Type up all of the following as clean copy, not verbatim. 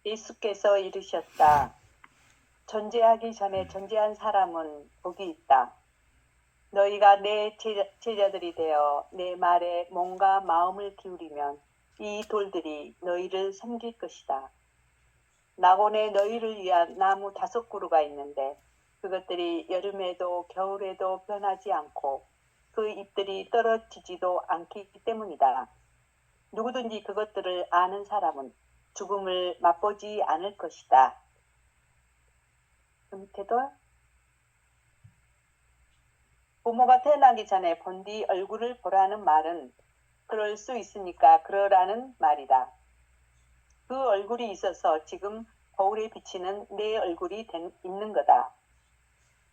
예수께서 이르셨다. 존재하기 전에 존재한 사람은 복이 있다. 너희가 내 제자들이 되어 내 말에 몸과 마음을 기울이면 이 돌들이 너희를 섬길 것이다. 낙원에 너희를 위한 나무 5그루가 있는데 그것들이 여름에도 겨울에도 변하지 않고 그 잎들이 떨어지지도 않기 때문이다. 누구든지 그것들을 아는 사람은 죽음을 맛보지 않을 것이다. 밑에도 부모가 태어나기 전에 본 뒤 얼굴을 보라는 말은 그럴 수 있으니까 그러라는 말이다. 그 얼굴이 있어서 지금 거울에 비치는 내 얼굴이 있는 거다.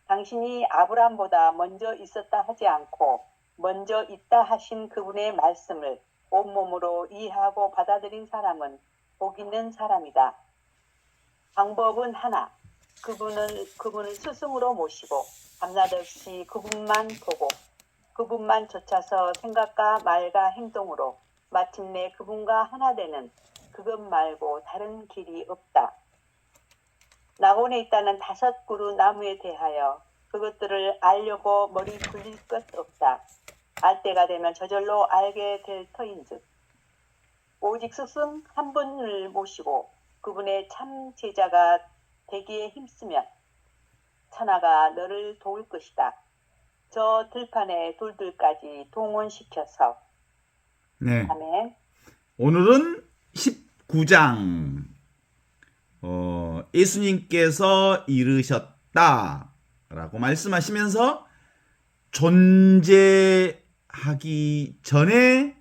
당신이 아브라함보다 먼저 있었다 하지 않고 먼저 있다 하신 그분의 말씀을 온몸으로 이해하고 받아들인 사람은 복 있는 사람이다. 방법은 하나. 그분을 스승으로 모시고 밤낮 없이 그분만 보고 그분만 좇아서 생각과 말과 행동으로 마침내 그분과 하나 되는 그것 말고 다른 길이 없다. 낙원에 있다는 5그루 나무에 대하여 그것들을 알려고 머리 굴릴 것 없다. 알 때가 되면 저절로 알게 될 터인즉 오직 스승 한 분을 모시고 그분의 참 제자가 되기에 힘쓰면 천하가 너를 도울 것이다. 저 들판의 돌들까지 동원시켜서. 네. 아멘. 오늘은 19장 예수님께서 이르셨다라고 말씀하시면서 존재하기 전에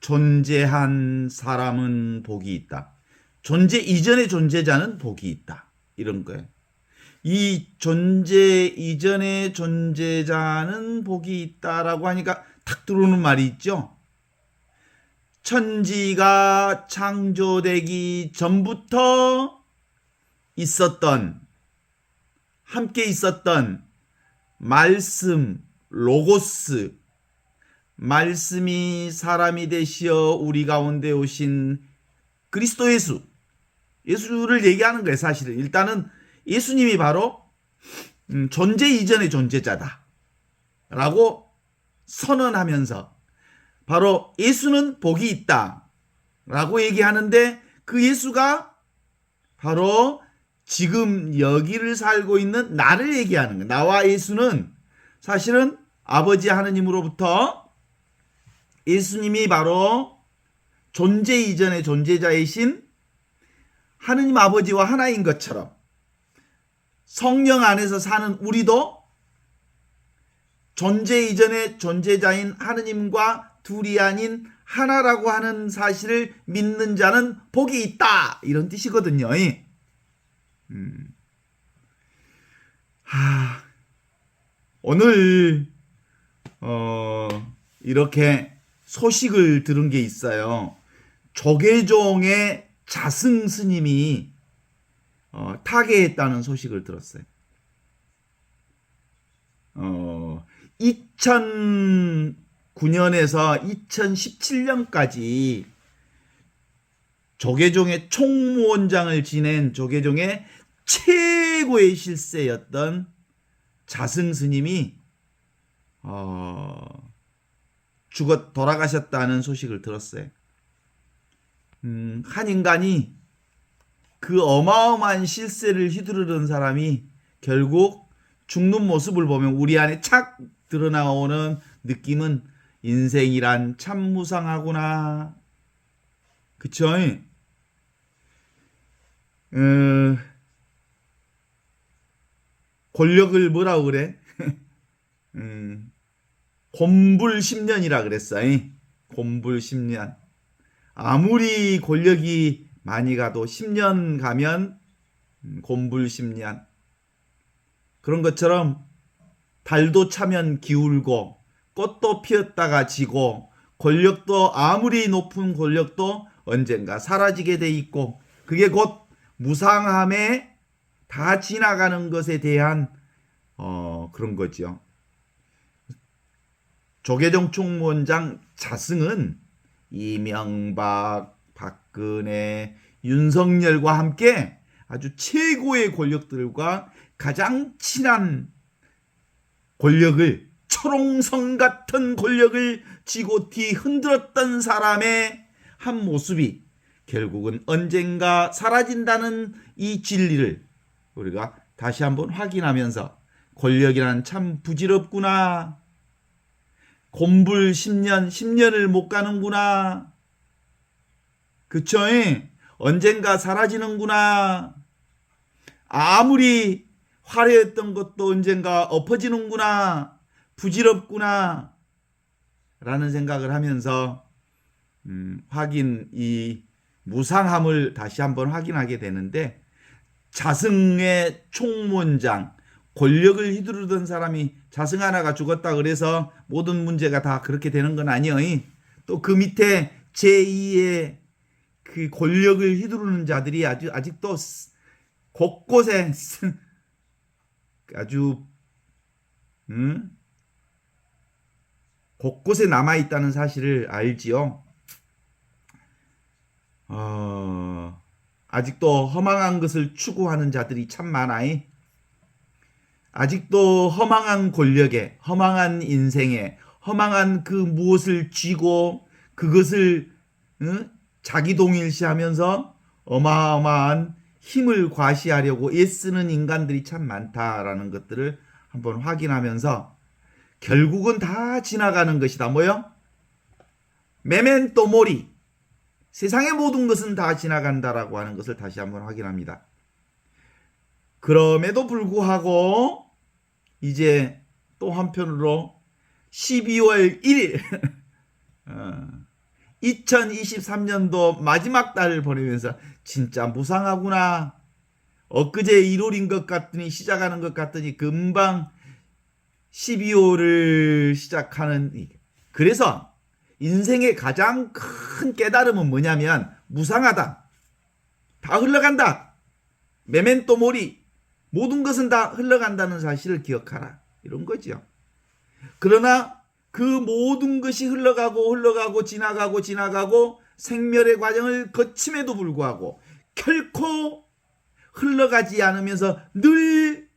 존재한 사람은 복이 있다. 존재 이전의 존재자는 복이 있다. 이런 거예요. 이 존재 이전의 존재자는 복이 있다라고 하니까 탁 들어오는 말이 있죠. 천지가 창조되기 전부터 있었던, 함께 있었던 말씀, 로고스, 말씀이 사람이 되시어 우리 가운데 오신 그리스도 예수를 얘기하는 거예요. 사실은 일단은 예수님이 바로 존재 이전의 존재자다 라고 선언하면서 바로 예수는 복이 있다 라고 얘기하는데 그 예수가 바로 지금 여기를 살고 있는 나를 얘기하는 거예요. 나와 예수는 사실은 아버지 하느님으로부터 예수님이 바로 존재 이전의 존재자이신 하느님 아버지와 하나인 것처럼 성령 안에서 사는 우리도 존재 이전의 존재자인 하느님과 둘이 아닌 하나라고 하는 사실을 믿는 자는 복이 있다. 이런 뜻이거든요. 오늘 이렇게 소식을 들은 게 있어요. 조계종의 자승 스님이 타계했다는 소식을 들었어요. 2009년에서 2017년까지 조계종의 총무원장을 지낸 조계종의 최고의 실세였던 자승 스님이 돌아가셨다는 소식을 들었어요. 한 인간이 그 어마어마한 실세를 휘두르는 사람이 결국 죽는 모습을 보면 우리 안에 착 드러나오는 느낌은 인생이란 참 무상하구나. 그쵸? 권력을 뭐라고 그래? 곤불 10년이라 그랬어. 곤불 10년. 아무리 권력이 많이 가도 10년 가면 곤불 10년. 그런 것처럼 달도 차면 기울고 꽃도 피었다가 지고 권력도 아무리 높은 권력도 언젠가 사라지게 돼 있고 그게 곧 무상함에 다 지나가는 것에 대한 그런 거죠. 조계종 총무원장 자승은 이명박, 박근혜, 윤석열과 함께 아주 최고의 권력들과 가장 친한 권력을, 초롱성 같은 권력을 쥐고티 흔들었던 사람의 한 모습이 결국은 언젠가 사라진다는 이 진리를 우리가 다시 한번 확인하면서 권력이란 참 부질없구나. 곰불 10년을 못 가는구나. 그쵸? 언젠가 사라지는구나. 아무리 화려했던 것도 언젠가 엎어지는구나. 부질없구나. 라는 생각을 하면서 이 무상함을 다시 한번 확인하게 되는데, 자승의 총무원장, 권력을 휘두르던 사람이 자승 하나가 죽었다 그래서 모든 문제가 다 그렇게 되는 건 아니에요. 또 그 밑에 제2의 그 권력을 휘두르는 자들이 아직도 곳곳에 아주 곳곳에 남아 있다는 사실을 알지요. 아직도 허망한 것을 추구하는 자들이 참 많아요. 아직도 허망한 권력에, 허망한 인생에, 허망한 그 무엇을 쥐고 그것을 자기 동일시하면서 어마어마한 힘을 과시하려고 애쓰는 인간들이 참 많다라는 것들을 한번 확인하면서 결국은 다 지나가는 것이다. 뭐요? 메멘토 모리. 세상의 모든 것은 다 지나간다라고 하는 것을 다시 한번 확인합니다. 그럼에도 불구하고 이제 또 한편으로 12월 1일 2023년도 마지막 달을 보내면서 진짜 무상하구나. 엊그제 1월인 것 같더니 시작하는 것 같더니 금방 12월을 시작하는. 그래서 인생의 가장 큰 깨달음은 뭐냐면 무상하다. 다 흘러간다. 메멘토 모리. 모든 것은 다 흘러간다는 사실을 기억하라. 이런 거죠. 그러나 그 모든 것이 흘러가고 지나가고 생멸의 과정을 거침에도 불구하고 결코 흘러가지 않으면서 늘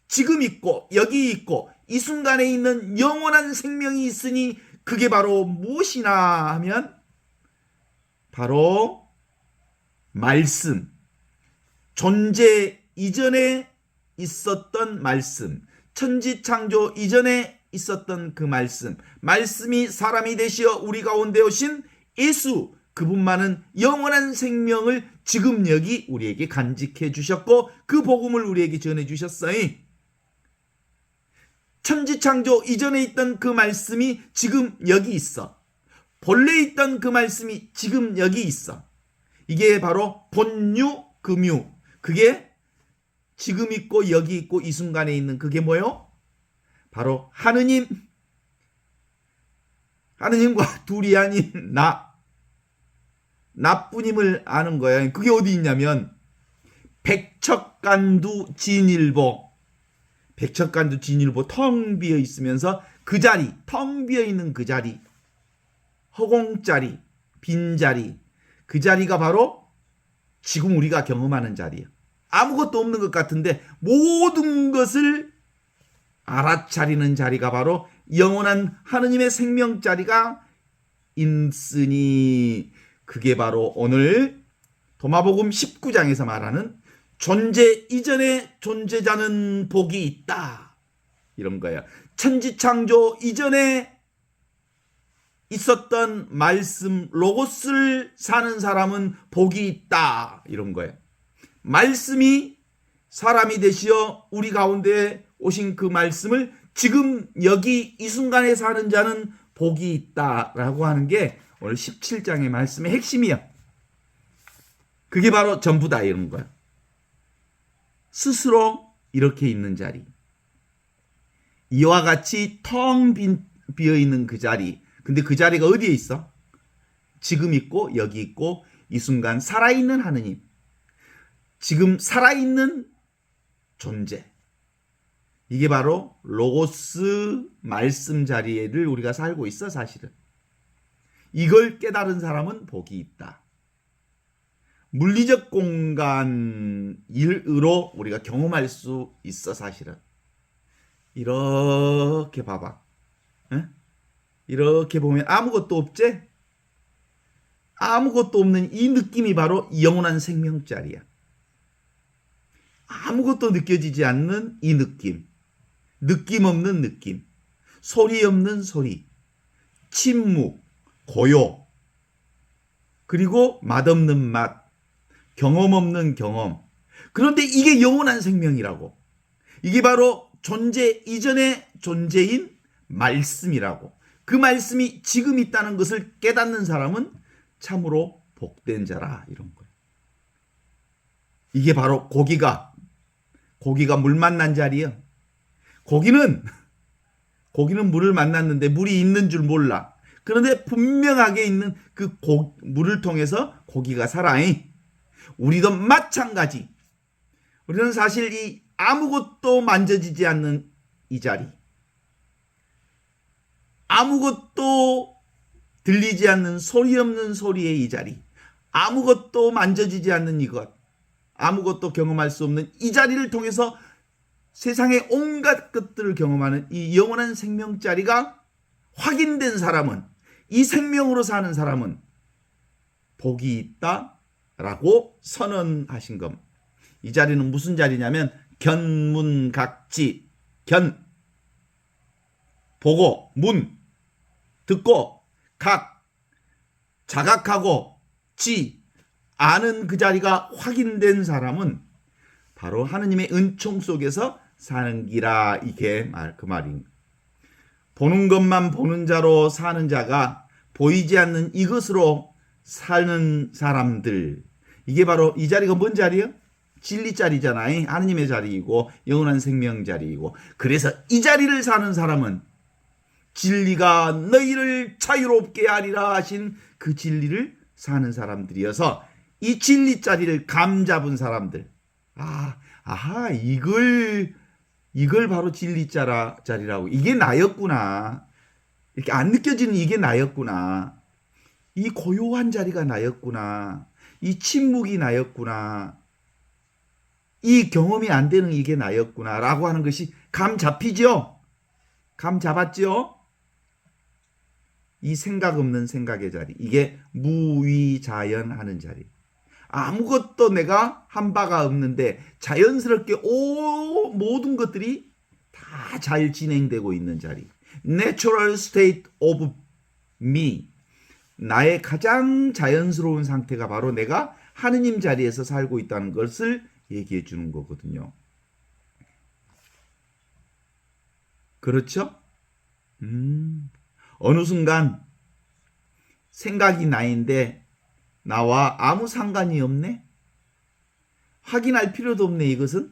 지금 있고 여기 있고 이 순간에 있는 영원한 생명이 있으니 그게 바로 무엇이나 하면 바로 말씀, 존재 이전에 있었던 말씀, 천지창조 이전에 있었던 그 말씀, 말씀이 사람이 되시어 우리 가운데 오신 예수, 그분만은 영원한 생명을 지금 여기 우리에게 간직해 주셨고 그 복음을 우리에게 전해 주셨어요. 천지창조 이전에 있던 그 말씀이 지금 여기 있어. 본래 있던 그 말씀이 지금 여기 있어. 이게 바로 본유 금유. 그게 지금 있고 여기 있고 이 순간에 있는 그게 뭐요? 바로 하느님과 둘이 아닌 나뿐임을 아는 거야. 그게 어디 있냐면 백척간두 진일보. 백척간두 진일보 텅 비어 있으면서 그 자리, 텅 비어 있는 그 자리, 허공자리, 빈자리, 그 자리가 바로 지금 우리가 경험하는 자리야. 아무것도 없는 것 같은데 모든 것을 알아차리는 자리가 바로 영원한 하느님의 생명 자리가 있으니 그게 바로 오늘 도마복음 19장에서 말하는 존재 이전에 존재자는 복이 있다. 이런 거예요. 천지창조 이전에 있었던 말씀 로고스를 사는 사람은 복이 있다. 이런 거예요. 말씀이 사람이 되시어 우리 가운데 오신 그 말씀을 지금 여기 이 순간에 사는 자는 복이 있다라고 하는 게 오늘 17장의 말씀의 핵심이야. 그게 바로 전부다 이런 거야. 스스로 이렇게 있는 자리. 이와 같이 텅 비어있는 그 자리. 근데 그 자리가 어디에 있어? 지금 있고 여기 있고 이 순간 살아있는 하느님. 지금 살아있는 존재. 이게 바로 로고스 말씀 자리를 우리가 살고 있어 사실은. 이걸 깨달은 사람은 복이 있다. 물리적 공간으로 우리가 경험할 수 있어. 사실은 이렇게 봐봐. 응? 이렇게 보면 아무것도 없지? 아무것도 없는 이 느낌이 바로 영원한 생명자리야. 아무것도 느껴지지 않는 이 느낌. 느낌 없는 느낌. 소리 없는 소리. 침묵, 고요. 그리고 맛없는 맛. 경험 없는 경험. 그런데 이게 영원한 생명이라고. 이게 바로 존재 이전의 존재인 말씀이라고. 그 말씀이 지금 있다는 것을 깨닫는 사람은 참으로 복된 자라, 이런 거예요. 이게 바로 고기가 물 만난 자리야. 고기는 물을 만났는데 물이 있는 줄 몰라. 그런데 분명하게 있는 그 물을 통해서 고기가 살아. 우리도 마찬가지. 우리는 사실 이 아무것도 만져지지 않는 이 자리, 아무것도 들리지 않는 소리 없는 소리의 이 자리, 아무것도 만져지지 않는 이것, 아무것도 경험할 수 없는 이 자리를 통해서 세상의 온갖 것들을 경험하는 이 영원한 생명자리가 확인된 사람은, 이 생명으로 사는 사람은 복이 있다라고 선언하신 겁니다. 이 자리는 무슨 자리냐면 견문각지. 견, 보고, 문, 듣고, 각, 자각하고, 지, 아는 그 자리가 확인된 사람은 바로 하느님의 은총 속에서 사는 기라. 이게 그 말입니다. 보는 것만 보는 자로 사는 자가 보이지 않는 이것으로 사는 사람들. 이게 바로 이 자리가 뭔 자리예요? 진리 자리잖아요. 하느님의 자리이고 영원한 생명 자리이고. 그래서 이 자리를 사는 사람은 진리가 너희를 자유롭게 하리라 하신 그 진리를 사는 사람들이어서 이 진리 자리를 감 잡은 사람들. 이걸 바로 진리 자리라고. 이게 나였구나. 이렇게 안 느껴지는 이게 나였구나. 이 고요한 자리가 나였구나. 이 침묵이 나였구나. 이 경험이 안 되는 이게 나였구나 라고 하는 것이 감 잡히죠? 감 잡았죠? 이 생각 없는 생각의 자리, 이게 무위자연하는 자리. 아무것도 내가 한 바가 없는데 자연스럽게 모든 것들이 다 잘 진행되고 있는 자리. Natural state of me. 나의 가장 자연스러운 상태가 바로 내가 하느님 자리에서 살고 있다는 것을 얘기해 주는 거거든요. 그렇죠? 어느 순간 생각이 나인데 나와 아무 상관이 없네? 확인할 필요도 없네, 이것은?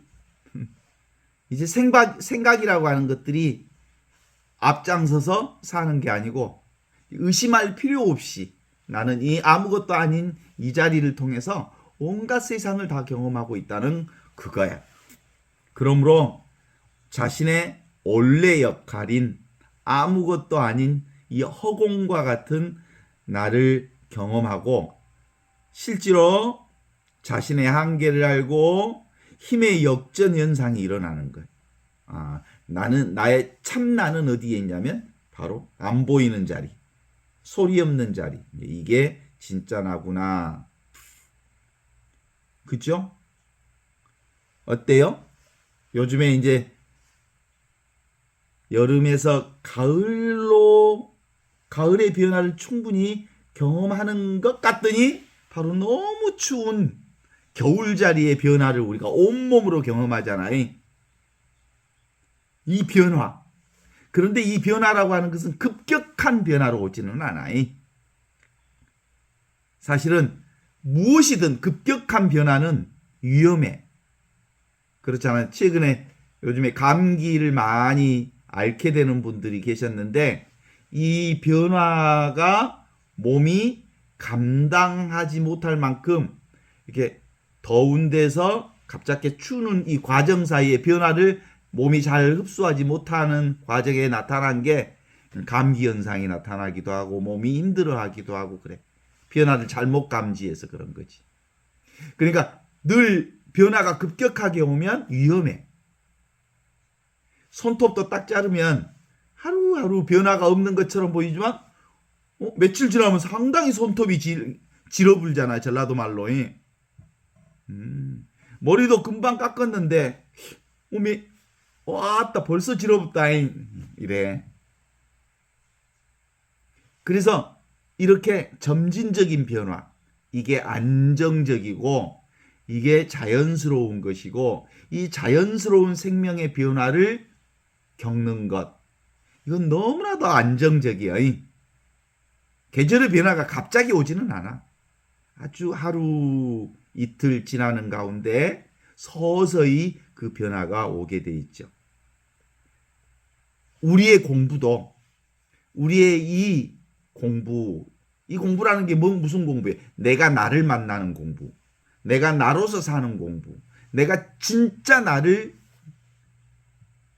이제 생각이라고 하는 것들이 앞장서서 사는 게 아니고 의심할 필요 없이 나는 이 아무것도 아닌 이 자리를 통해서 온갖 세상을 다 경험하고 있다는 그거야. 그러므로 자신의 원래 역할인 아무것도 아닌 이 허공과 같은 나를 경험하고 실제로 자신의 한계를 알고 힘의 역전 현상이 일어나는 거예요. 나의 참나는 어디에 있냐면 바로 안 보이는 자리, 소리 없는 자리. 이게 진짜 나구나. 그죠? 어때요? 요즘에 이제 여름에서 가을의 변화를 충분히 경험하는 것 같더니 바로 너무 추운 겨울자리의 변화를 우리가 온몸으로 경험하잖아요. 이 변화. 그런데 이 변화라고 하는 것은 급격한 변화로 오지는 않아요. 사실은 무엇이든 급격한 변화는 위험해. 그렇잖아요. 최근에 요즘에 감기를 많이 앓게 되는 분들이 계셨는데 이 변화가 몸이 감당하지 못할 만큼 이렇게 더운 데서 갑자기 추는 이 과정 사이의 변화를 몸이 잘 흡수하지 못하는 과정에 나타난 게 감기 현상이 나타나기도 하고 몸이 힘들어하기도 하고 그래. 변화를 잘못 감지해서 그런 거지. 그러니까 늘 변화가 급격하게 오면 위험해. 손톱도 딱 자르면 하루하루 변화가 없는 것처럼 보이지만 며칠 지나면 상당히 손톱이 질어불잖아, 전라도 말로. 머리도 금방 깎았는데 왔다 벌써 질어붙다잉 이래. 그래서 이렇게 점진적인 변화, 이게 안정적이고 이게 자연스러운 것이고, 이 자연스러운 생명의 변화를 겪는 것, 이건 너무나도 안정적이야. 계절의 변화가 갑자기 오지는 않아. 아주 하루 이틀 지나는 가운데 서서히 그 변화가 오게 돼 있죠. 우리의 공부도, 우리의 이 공부라는 게 무슨 공부예요? 내가 나를 만나는 공부, 내가 나로서 사는 공부, 내가 진짜 나를,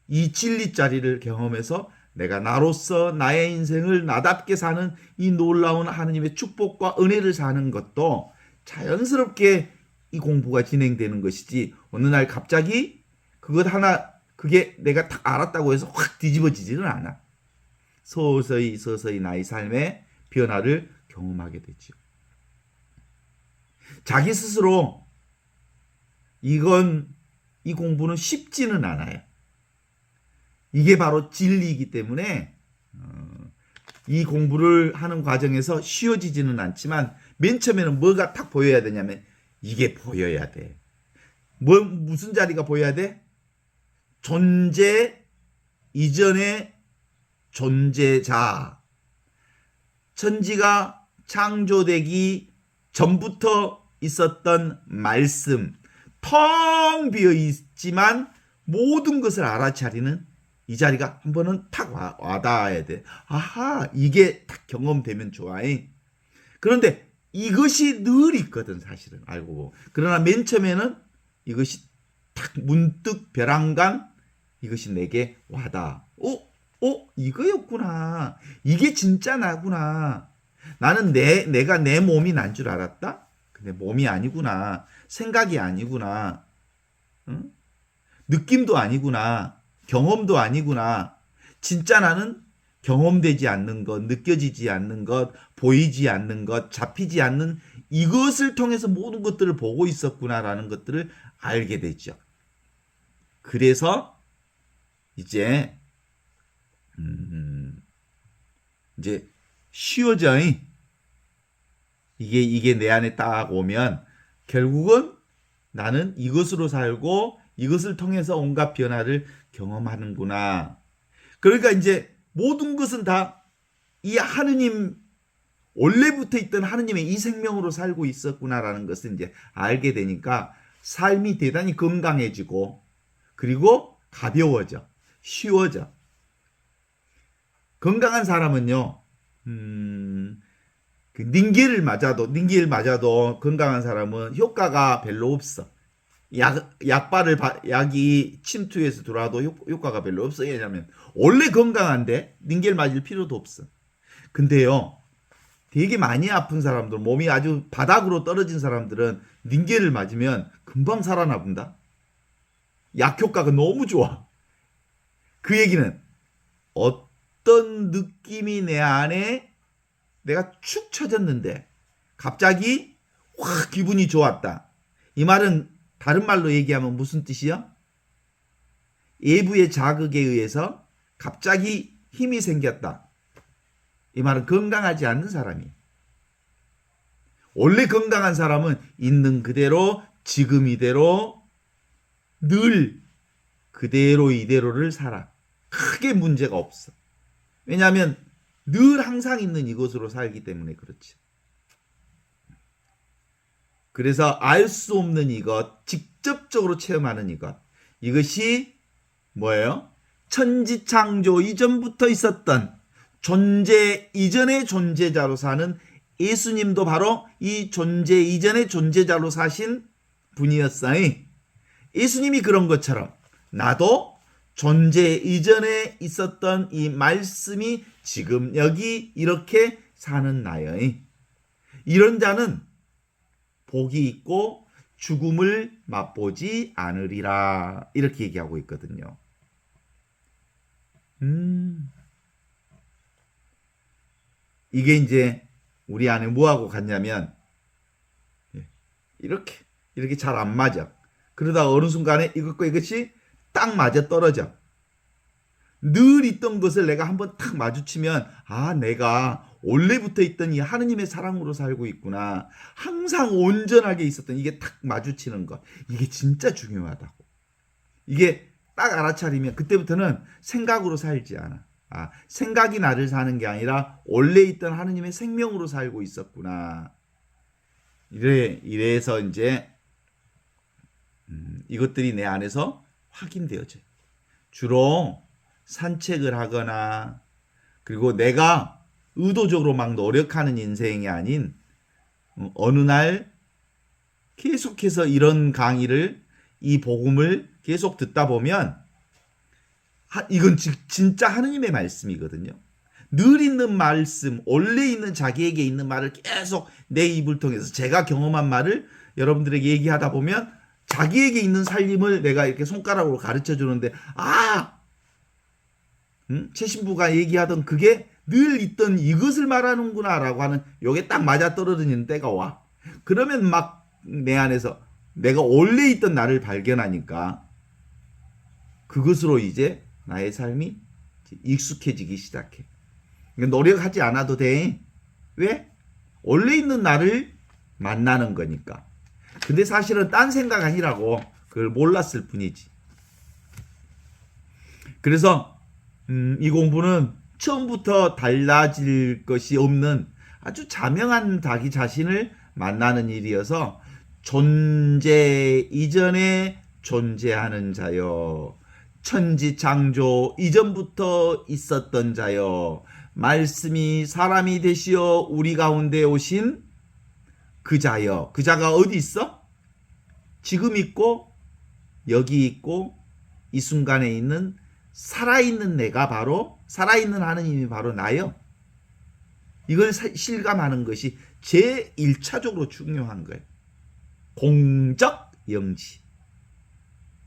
이 진리자리를 경험해서 내가 나로서 나의 인생을 나답게 사는 이 놀라운 하느님의 축복과 은혜를 사는 것도 자연스럽게 이 공부가 진행되는 것이지, 어느 날 갑자기 그게 내가 딱 알았다고 해서 확 뒤집어지지는 않아. 서서히 나의 삶의 변화를 경험하게 되죠. 자기 스스로 이 공부는 쉽지는 않아요. 이게 바로 진리이기 때문에 이 공부를 하는 과정에서 쉬워지지는 않지만, 맨 처음에는 뭐가 딱 보여야 되냐면 이게 보여야 돼. 무슨 자리가 보여야 돼? 존재 이전의 존재자. 천지가 창조되기 전부터 있었던 말씀, 텅 비어 있지만 모든 것을 알아차리는 이 자리가 한 번은 탁 와닿아야 돼. 아하, 이게 딱 경험되면 좋아. 그런데 이것이 늘 있거든, 사실은 알고. 그러나 맨 처음에는 이것이 탁 문득 벼랑간 이것이 내게 와닿아. 이거였구나. 이게 진짜 나구나. 나는 내가 내 몸이 난 줄 알았다? 근데 몸이 아니구나. 생각이 아니구나. 응? 느낌도 아니구나. 경험도 아니구나. 진짜 나는 경험되지 않는 것, 느껴지지 않는 것, 보이지 않는 것, 잡히지 않는 이것을 통해서 모든 것들을 보고 있었구나라는 것들을 알게 되죠. 그래서 이제 쉬워져. 이게 내 안에 딱 오면 결국은 나는 이것으로 살고 이것을 통해서 온갖 변화를 경험하는구나. 그러니까 이제 모든 것은 다 이 하느님, 원래부터 있던 하느님의 이 생명으로 살고 있었구나라는 것을 이제 알게 되니까 삶이 대단히 건강해지고, 그리고 가벼워져, 쉬워져. 건강한 사람은요, 닌겔을 맞아도 건강한 사람은 효과가 별로 없어. 약이 침투해서 들어와도 효과가 별로 없어. 왜냐하면 원래 건강한데 닌겔 맞을 필요도 없어. 근데요, 되게 많이 아픈 사람들, 몸이 아주 바닥으로 떨어진 사람들은 닌겔을 맞으면 금방 살아나본다. 약 효과가 너무 좋아. 그 얘기는 어떤 느낌이 내 안에 내가 축 처졌는데 갑자기 확 기분이 좋았다. 이 말은 다른 말로 얘기하면 무슨 뜻이야? 외부의 자극에 의해서 갑자기 힘이 생겼다. 이 말은 건강하지 않는 사람이에요. 원래 건강한 사람은 있는 그대로, 지금 이대로, 늘 그대로 이대로를 살아. 크게 문제가 없어. 왜냐하면 늘 항상 있는 이것으로 살기 때문에 그렇지. 그래서 알 수 없는 이것, 직접적으로 체험하는 이것이 뭐예요? 천지창조 이전부터 있었던 존재 이전의 존재자로 사는 예수님도 바로 이 존재 이전의 존재자로 사신 분이었어요. 예수님이 그런 것처럼 나도 존재 이전에 있었던 이 말씀이 지금 여기 이렇게 사는 나요. 이런 자는 복이 있고 죽음을 맛보지 않으리라. 이렇게 얘기하고 있거든요. 이게 이제 우리 안에 뭐하고 같냐면 이렇게 잘 안 맞아. 그러다가 어느 순간에 이것과 이것이 딱 맞아 떨어져. 늘 있던 것을 내가 한번 딱 마주치면 내가 원래부터 있던 이 하느님의 사랑으로 살고 있구나. 항상 온전하게 있었던 이게 딱 마주치는 것. 이게 진짜 중요하다고. 이게 딱 알아차리면 그때부터는 생각으로 살지 않아. 생각이 나를 사는 게 아니라 원래 있던 하느님의 생명으로 살고 있었구나. 이래서 이제 이것들이 내 안에서 확인되어져요. 주로 산책을 하거나 그리고 내가 의도적으로 막 노력하는 인생이 아닌 어느 날 계속해서 이런 강의를 이 복음을 계속 듣다 보면 이건 진짜 하느님의 말씀이거든요. 늘 있는 말씀, 원래 있는 자기에게 있는 말을 계속 내 입을 통해서 제가 경험한 말을 여러분들에게 얘기하다 보면 자기에게 있는 살림을 내가 이렇게 손가락으로 가르쳐 주는데 최 신부가 얘기하던 그게 늘 있던 이것을 말하는구나라고 하는 요게 딱 맞아떨어지는 때가 와. 그러면 막 내 안에서 내가 원래 있던 나를 발견하니까 그것으로 이제 나의 삶이 익숙해지기 시작해. 노력하지 않아도 돼. 왜? 원래 있는 나를 만나는 거니까. 근데 사실은 딴 생각 아니라고 그걸 몰랐을 뿐이지. 그래서 이 공부는 처음부터 달라질 것이 없는 아주 자명한 자기 자신을 만나는 일이어서 존재 이전에 존재하는 자여, 천지창조 이전부터 있었던 자여, 말씀이 사람이 되시어 우리 가운데 오신 그 자여. 그 자가 어디 있어? 지금 있고 여기 있고 이 순간에 있는 살아있는 내가 바로 살아있는 하느님이 바로 나요. 이걸 실감하는 것이 제1차적으로 중요한 거예요. 공적 영지.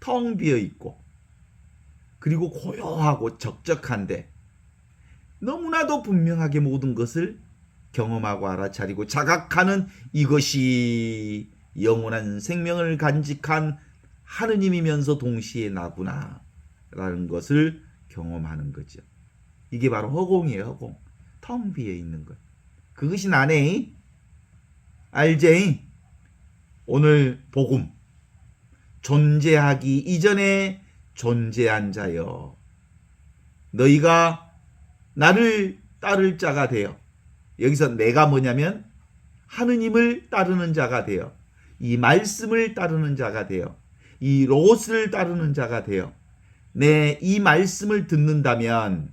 텅 비어 있고 그리고 고요하고 적적한데 너무나도 분명하게 모든 것을 경험하고 알아차리고 자각하는 이것이 영원한 생명을 간직한 하느님이면서 동시에 나구나 라는 것을 경험하는 거죠. 이게 바로 허공이에요. 허공. 텅 비어 있는 것. 그것이 나네. 알제? 오늘 복음. 존재하기 이전에 존재한 자여. 너희가 나를 따를 자가 되어. 여기서 내가 뭐냐면 하느님을 따르는 자가 되어. 이 말씀을 따르는 자가 되어. 이 로고스를 따르는 자가 되어. 이 말씀을 듣는다면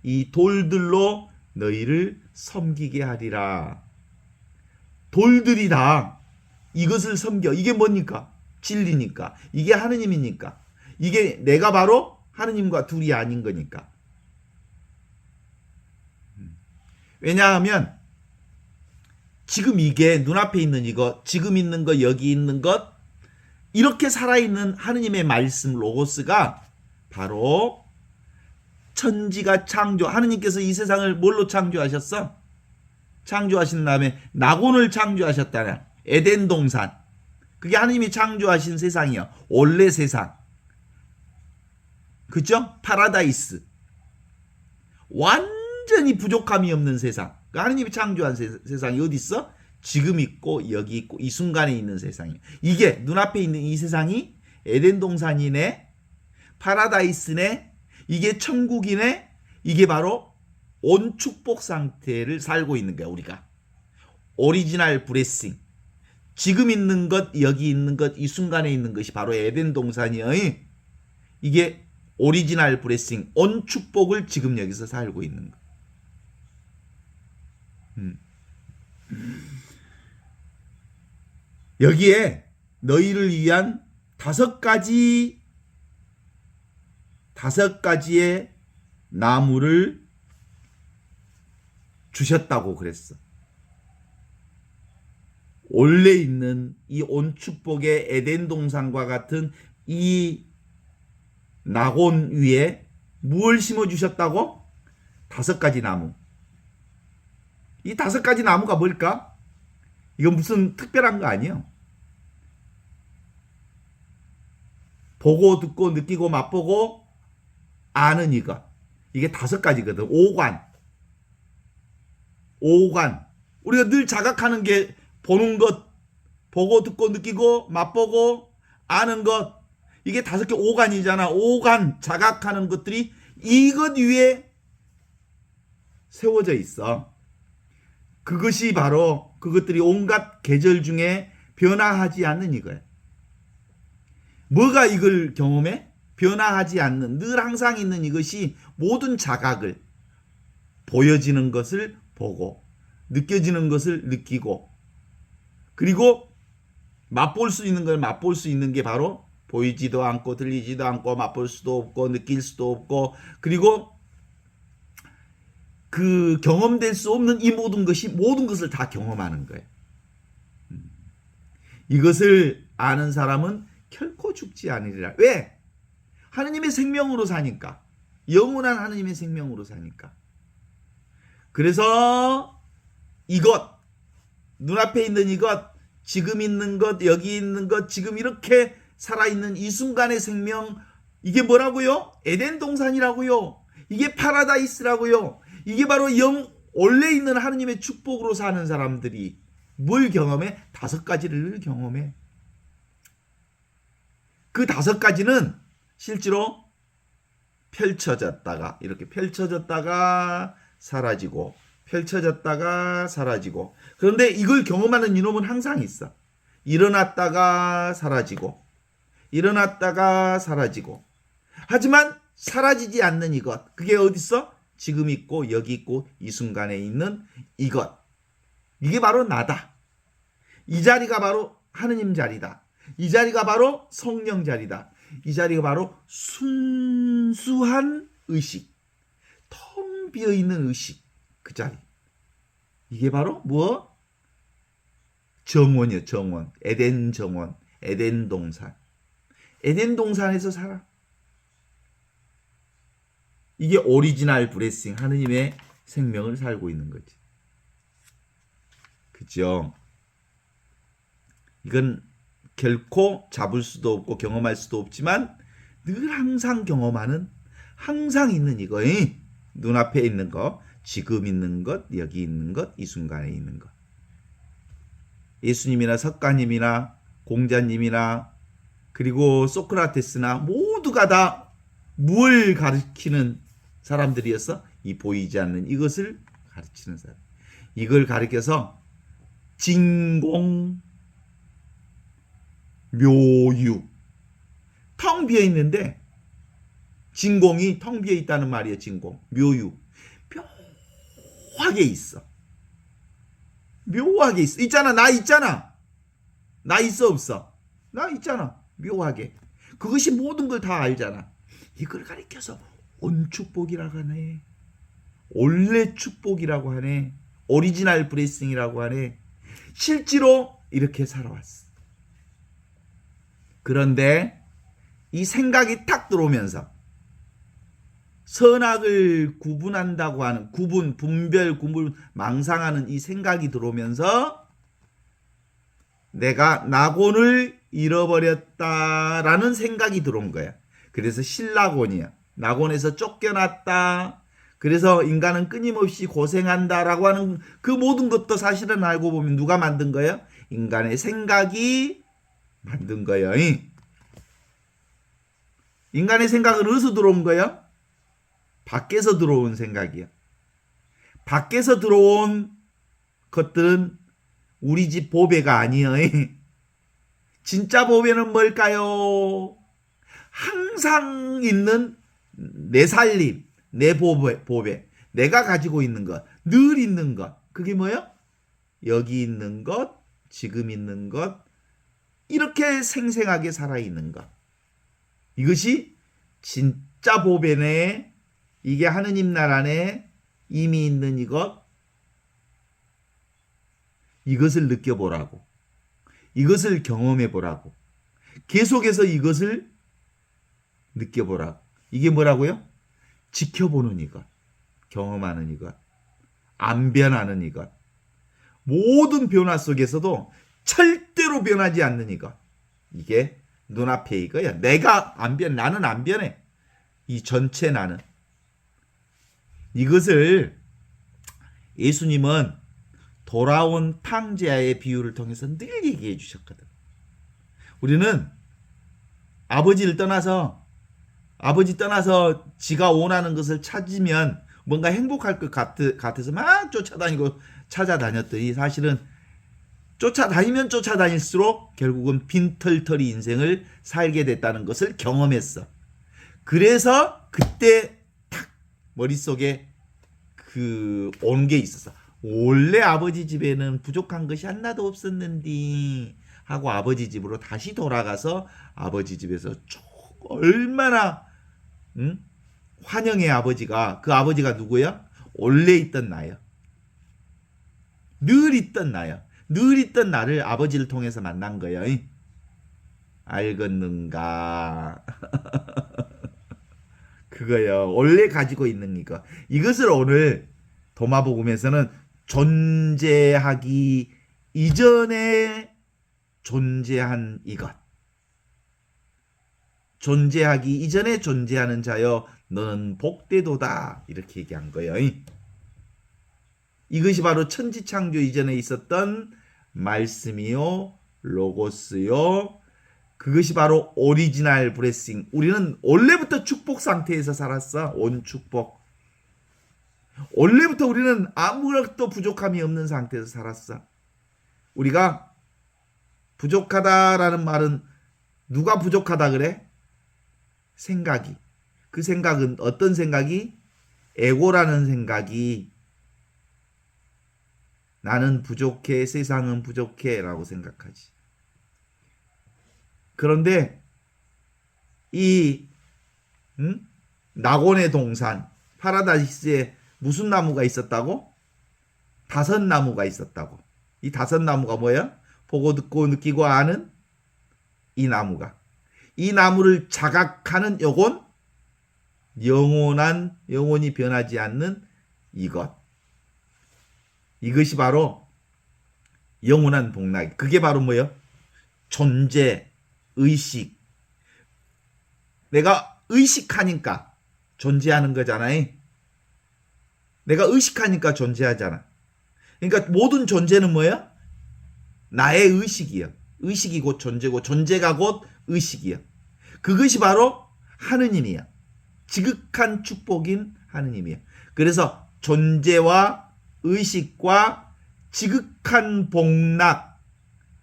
이 돌들로 너희를 섬기게 하리라. 돌들이 다 이것을 섬겨. 이게 뭡니까? 진리니까. 이게 하느님이니까. 이게 내가 바로 하느님과 둘이 아닌 거니까. 왜냐하면 지금 이게 눈앞에 있는 이거, 지금 있는 거, 여기 있는 것, 이렇게 살아있는 하느님의 말씀 로고스가 바로 천지가 하느님께서 이 세상을 뭘로 창조하셨어? 창조하신 다음에 낙원을 창조하셨다냐. 에덴 동산. 그게 하느님이 창조하신 세상이요. 원래 세상. 그죠? 파라다이스. 완전히 부족함이 없는 세상. 하느님이 창조한 세상이 어디 있어? 지금 있고 여기 있고 이 순간에 있는 세상이에요. 이게 눈앞에 있는 이 세상이 에덴 동산이네, 파라다이스네, 이게 천국이네, 이게 바로 온 축복 상태를 살고 있는 거야. 우리가 오리지널 브레싱. 지금 있는 것, 여기 있는 것, 이 순간에 있는 것이 바로 에덴 동산이에요. 이게 오리지널 브레싱, 온 축복을 지금 여기서 살고 있는 거. 여기에 너희를 위한 5가지의 나무를 주셨다고 그랬어. 원래 있는 이 온 축복의 에덴 동산과 같은 이 낙원 위에 무엇을 심어 주셨다고? 5가지 나무. 이 5가지 나무가 뭘까? 이건 무슨 특별한 거 아니에요. 보고 듣고 느끼고 맛보고 아는 이것. 이게 5가지거든. 오관. 우리가 늘 자각하는 게 보는 것, 보고 듣고 느끼고 맛보고 아는 것. 이게 5개 오관이잖아. 오관 자각하는 것들이 이것 위에 세워져 있어. 그것이 바로 그것들이 온갖 계절 중에 변화하지 않는 이거예요. 뭐가 이걸 경험해? 변화하지 않는, 늘 항상 있는 이것이 모든 자각을, 보여지는 것을 보고 느껴지는 것을 느끼고, 그리고 맛볼 수 있는 걸 맛볼 수 있는 게 바로 보이지도 않고 들리지도 않고 맛볼 수도 없고 느낄 수도 없고, 그리고 그 경험될 수 없는 이 모든 것을 다 경험하는 거예요. 이것을 아는 사람은 결코 죽지 않으리라. 왜? 하느님의 생명으로 사니까. 영원한 하느님의 생명으로 사니까. 그래서 이것, 눈앞에 있는 이것, 지금 있는 것, 여기 있는 것, 지금 이렇게 살아있는 이 순간의 생명, 이게 뭐라고요? 에덴 동산이라고요. 이게 파라다이스라고요. 이게 바로 원래 있는 하느님의 축복으로 사는 사람들이 뭘 경험해? 5가지를 경험해. 그 5가지는 실제로 펼쳐졌다가 이렇게 펼쳐졌다가 사라지고 펼쳐졌다가 사라지고. 그런데 이걸 경험하는 이놈은 항상 있어. 일어났다가 사라지고 일어났다가 사라지고. 하지만 사라지지 않는 이것, 그게 어디 있어? 지금 있고 여기 있고 이 순간에 있는 이것. 이게 바로 나다. 이 자리가 바로 하느님 자리다. 이 자리가 바로 성령 자리다. 이 자리가 바로 순수한 의식, 텅 비어있는 의식, 그 자리. 이게 바로 뭐? 정원이요. 정원. 에덴 정원. 에덴 동산. 에덴 동산에서 살아. 이게 오리지널 블레싱, 하느님의 생명을 살고 있는 거지. 그죠? 이건 결코 잡을 수도 없고 경험할 수도 없지만 늘 항상 경험하는, 항상 있는 이거에 눈앞에 있는 것, 지금 있는 것, 여기 있는 것, 이 순간에 있는 것. 예수님이나 석가님이나 공자님이나 그리고 소크라테스나 모두가 다 뭘 가르치는 사람들이었어? 이 보이지 않는 이것을 가르치는 사람. 이걸 가르쳐서 진공 묘유, 텅 비어 있는데, 진공이 텅 비어 있다는 말이에요. 진공, 묘유, 묘하게 있어. 묘하게 있어. 있잖아. 나 있잖아. 나 있어 없어? 나 있잖아. 묘하게. 그것이 모든 걸 다 알잖아. 이걸 가리켜서 온 축복이라고 하네. 원래 축복이라고 하네. 오리지널 블레싱이라고 하네. 실제로 이렇게 살아왔어. 그런데 이 생각이 탁 들어오면서 선악을 구분한다고 하는 분별, 구분, 망상하는 이 생각이 들어오면서 내가 낙원을 잃어버렸다라는 생각이 들어온 거야. 그래서 신낙원이야. 낙원에서 쫓겨났다. 그래서 인간은 끊임없이 고생한다라고 하는 그 모든 것도 사실은 알고 보면 누가 만든 거예요? 인간의 생각이 만든 거예요. 인간의 생각은 어디서 들어온 거예요? 밖에서 들어온 생각이야. 밖에서 들어온 것들은 우리 집 보배가 아니에요. 진짜 보배는 뭘까요? 항상 있는 내 살림, 내 보배, 내가 가지고 있는 것, 늘 있는 것. 그게 뭐예요? 여기 있는 것, 지금 있는 것, 이렇게 생생하게 살아있는 것. 이것이 진짜 보배네. 이게 하느님 나라 안에 이미 있는 이것. 이것을 느껴보라고. 이것을 경험해 보라고. 계속해서 이것을 느껴보라고. 이게 뭐라고요? 지켜보는 이것, 경험하는 이것, 안 변하는 이것, 모든 변화 속에서도 절대로 변하지 않는 이것. 이게 눈앞에 이거야. 내가 안 변, 나는 안 변해. 이 전체 나는. 이것을 예수님은 돌아온 탕자의 비유를 통해서 늘 얘기해 주셨거든. 우리는 아버지 떠나서 지가 원하는 것을 찾으면 뭔가 행복할 것 같아서 막 쫓아다니고 찾아다녔더니 사실은 쫓아다니면 쫓아다닐수록 결국은 빈털터리 인생을 살게 됐다는 것을 경험했어. 그래서 그때 탁 머릿속에 온 게 있었어. 원래 아버지 집에는 부족한 것이 하나도 없었는데 하고 아버지 집으로 다시 돌아가서 아버지 집에서 얼마나 환영의 아버지가, 그 아버지가 누구야? 원래 있던 나야. 늘 있던 나야. 늘 있던 나를 아버지를 통해서 만난 거야. 알겠는가? 그거요. 원래 가지고 있는 이거. 이것을 오늘 도마복음에서는 존재하기 이전에 존재한 이것. 존재하기 이전에 존재하는 자여 너는 복되도다. 이렇게 얘기한 거예요. 이것이 바로 천지창조 이전에 있었던 말씀이요, 로고스요. 그것이 바로 오리지널 블레싱. 우리는 원래부터 축복 상태에서 살았어. 온 축복. 원래부터 우리는 아무것도 부족함이 없는 상태에서 살았어. 우리가 부족하다라는 말은 누가 부족하다 그래? 생각이. 그 생각은 어떤 생각이? 에고라는 생각이 나는 부족해, 세상은 부족해 라고 생각하지. 그런데 이 낙원의 동산 파라다이스에 무슨 나무가 있었다고? 5나무가 있었다고. 이 5나무가 뭐야? 보고 듣고 느끼고 아는 이 나무가. 이 나무를 자각하는 요건 영원히 변하지 않는 이것. 이것이 바로 영원한 복락. 그게 바로 뭐예요? 존재, 의식. 내가 의식하니까 존재하는 거잖아요. 내가 의식하니까 존재하잖아. 그러니까 모든 존재는 뭐야? 나의 의식이야. 의식이 곧 존재고 존재가 곧 의식이야. 그것이 바로 하느님이야. 지극한 축복인 하느님이야. 그래서 존재와 의식과 지극한 복락,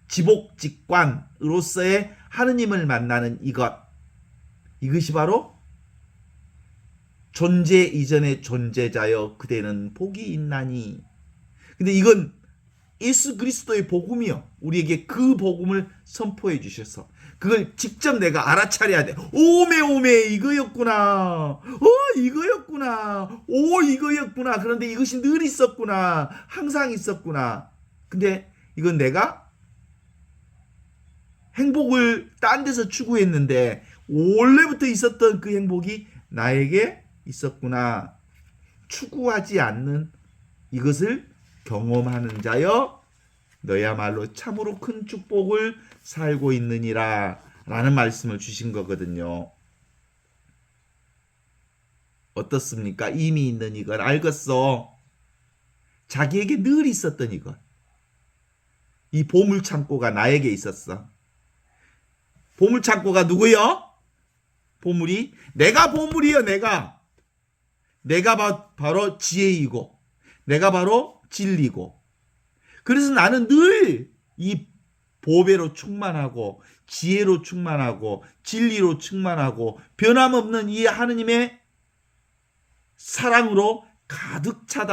지복직관으로서의 하느님을 만나는 이것. 이것이 바로 존재 이전의 존재자여 그대는 복이 있나니. 근데 이건 예수 그리스도의 복음이요. 우리에게 그 복음을 선포해 주셔서 그걸 직접 내가 알아차려야 돼. 오메 이거였구나. 이거였구나. 이거였구나. 그런데 이것이 늘 있었구나. 항상 있었구나. 근데 이건 내가 행복을 딴 데서 추구했는데 원래부터 있었던 그 행복이 나에게 있었구나. 추구하지 않는 이것을 경험하는 자여 너야말로 참으로 큰 축복을 살고 있느니라 라는 말씀을 주신 거거든요. 어떻습니까? 이미 있는 이걸 알겠어. 자기에게 늘 있었던 이것. 이 보물창고가 나에게 있었어. 보물창고가 누구요? 보물이 내가 보물이요. 내가 바로 지혜이고 내가 바로 진리고. 그래서 나는 늘 이 보배로 충만하고 지혜로 충만하고 진리로 충만하고 변함없는 이 하느님의 사랑으로 가득 차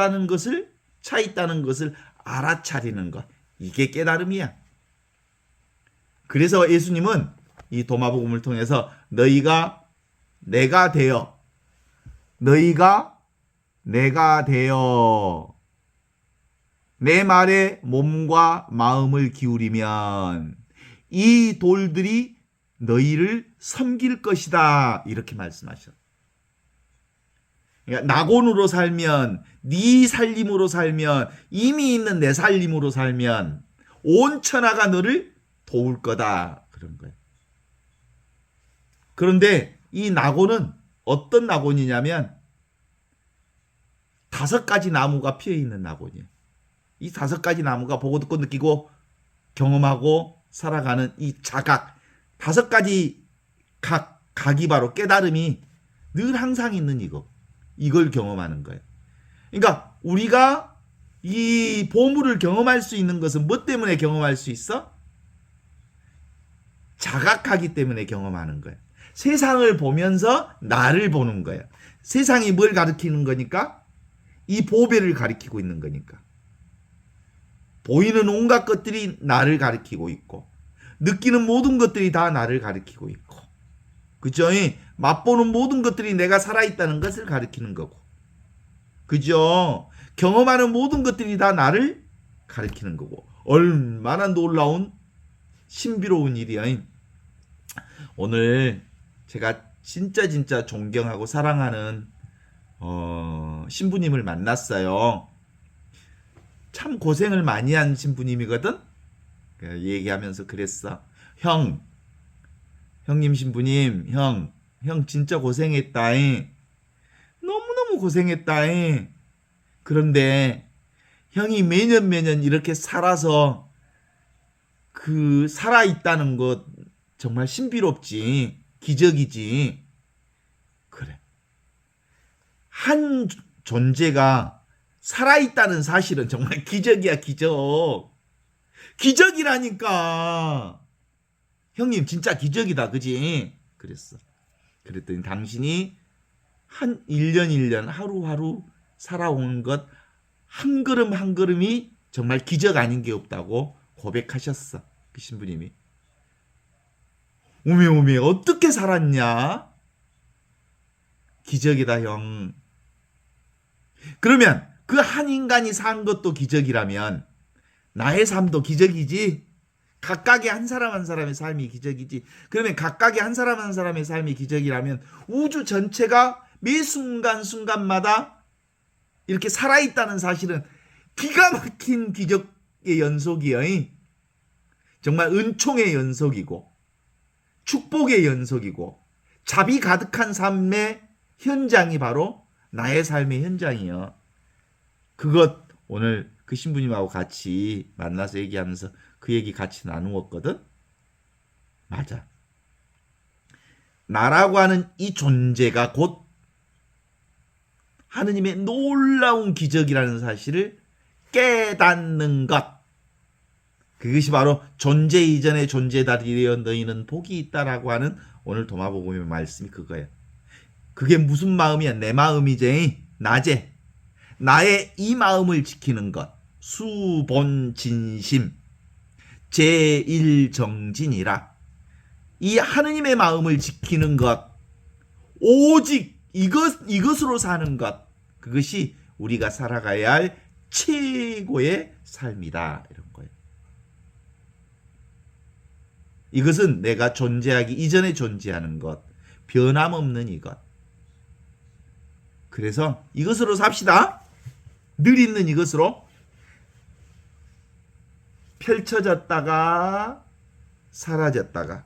있다는 것을 알아차리는 것. 이게 깨달음이야. 그래서 예수님은 이 도마복음을 통해서 너희가 내가 되어 내 말에 몸과 마음을 기울이면 이 돌들이 너희를 섬길 것이다. 이렇게 말씀하셨어요. 그러니까 낙원으로 살면, 네 살림으로 살면, 이미 있는 내 살림으로 살면 온 천하가 너를 도울 거다. 그런 거예요. 그런데 이 낙원은 어떤 낙원이냐면 5가지 나무가 피어 있는 낙원이에요. 이 5가지 나무가 보고 듣고 느끼고 경험하고 살아가는 이 자각, 5가지 각이 바로 깨달음이 늘 항상 있는 이걸 경험하는 거예요. 그러니까 우리가 이 보물을 경험할 수 있는 것은 뭐 때문에 경험할 수 있어? 자각하기 때문에 경험하는 거예요. 세상을 보면서 나를 보는 거예요. 세상이 뭘 가리키는 거니까? 이 보배를 가리키고 있는 거니까. 보이는 온갖 것들이 나를 가리키고 있고, 느끼는 모든 것들이 다 나를 가리키고 있고, 그죠? 맛보는 모든 것들이 내가 살아있다는 것을 가리키는 거고, 그죠? 경험하는 모든 것들이 다 나를 가리키는 거고, 얼마나 놀라운 신비로운 일이야. 오늘 제가 진짜 존경하고 사랑하는 신부님을 만났어요. 참 고생을 많이 한 신부님이거든. 얘기하면서 그랬어. 형님 신부님, 형 진짜 고생했다. 너무너무 고생했다. 그런데 형이 매년 이렇게 살아서 살아있다는 것 정말 신비롭지. 기적이지. 그래. 한 존재가 살아있다는 사실은 정말 기적이야, 기적. 기적이라니까. 형님 진짜 기적이다, 그지? 그랬어. 그랬더니 당신이 한 1년 하루하루 살아온 것 한 걸음 한 걸음이 정말 기적 아닌 게 없다고 고백하셨어. 그 신부님이. 오메 어떻게 살았냐? 기적이다, 형. 그러면 그 한 인간이 산 것도 기적이라면 나의 삶도 기적이지. 각각의 한 사람 한 사람의 삶이 기적이지. 그러면 각각의 한 사람 한 사람의 삶이 기적이라면 우주 전체가 매 순간순간마다 이렇게 살아있다는 사실은 기가 막힌 기적의 연속이요. 정말 은총의 연속이고 축복의 연속이고 자비 가득한 삶의 현장이 바로 나의 삶의 현장이요. 그것 오늘 그 신부님하고 같이 만나서 얘기하면서 그 얘기 같이 나누었거든. 맞아. 나라고 하는 이 존재가 곧 하느님의 놀라운 기적이라는 사실을 깨닫는 것. 그것이 바로 존재 이전의 존재다리려 너희는 복이 있다라고 하는 오늘 도마복음의 말씀이 그거예요. 그게 무슨 마음이야? 내 마음이지. 나제. 나의 이 마음을 지키는 것. 수본진심. 제1정진이라. 이 하느님의 마음을 지키는 것. 오직 이것으로 사는 것. 그것이 우리가 살아가야 할 최고의 삶이다. 이런 거예요. 이것은 내가 존재하기 이전에 존재하는 것. 변함없는 이것. 그래서 이것으로 삽시다. 늘 있는 이것으로. 펼쳐졌다가 사라졌다가